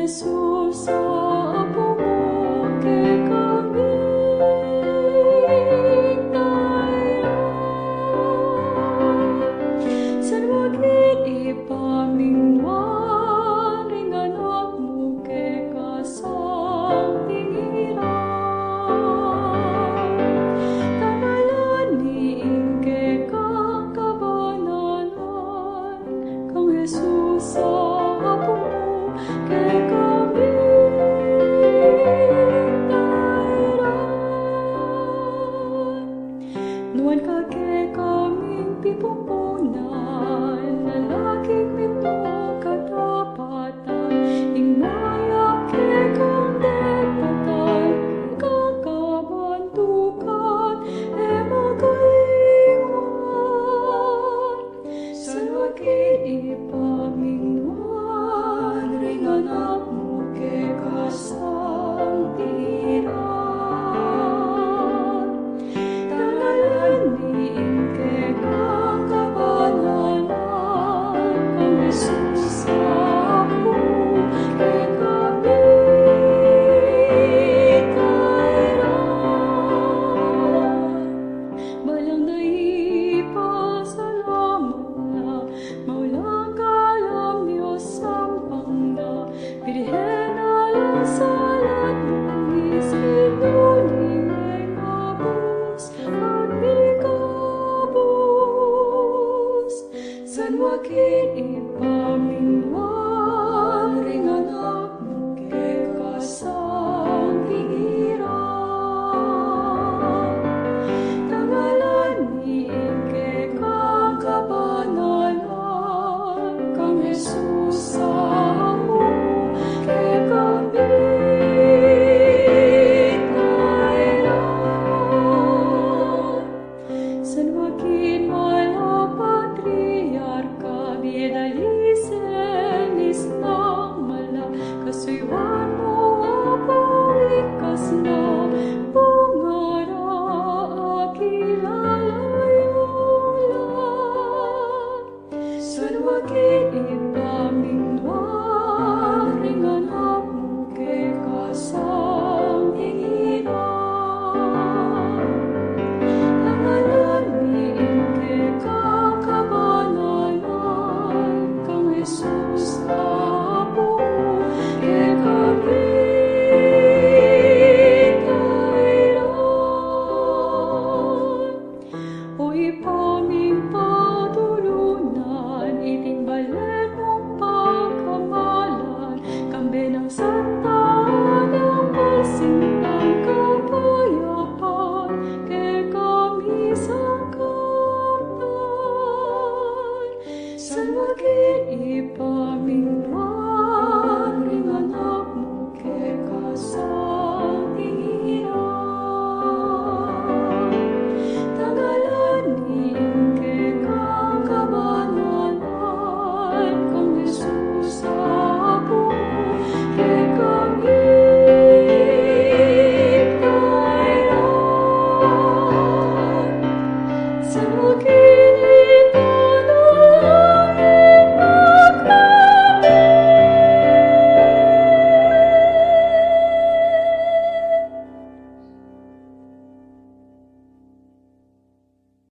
Jesus, sa apo mo, kay kami nailan. San wagin ipamingwan, ring anak mo, kay kasang tingiran. Tanalan niing kay kang kabananan, kang Jesus, sa apo mo, kay kami nairan. Nuan ka kay kaming pipumpunan, lalaking mito katapatan, ingmayak kay kang depatan, kang kabantukan, magaywan. San wagin ipamingwan, ring anak mo, kay kasang tiran. Tanalan niing kay kang kabananan, kang Jesus, sa apo mo, kay kami nairan. Balang naipasalamat na, maulang kalam Diyos sampang na, Birhen alang salat mong ispinuning ay mabus at bigabus. San wagin ipamingwan, ring anak mo, kay kasang tingiran. Tangalan niing kay kang kabananan, kang Jesus, sa apo mo, kay kami nairan. San wagin mala patriarka, biedalisem isang mala, kasuiwan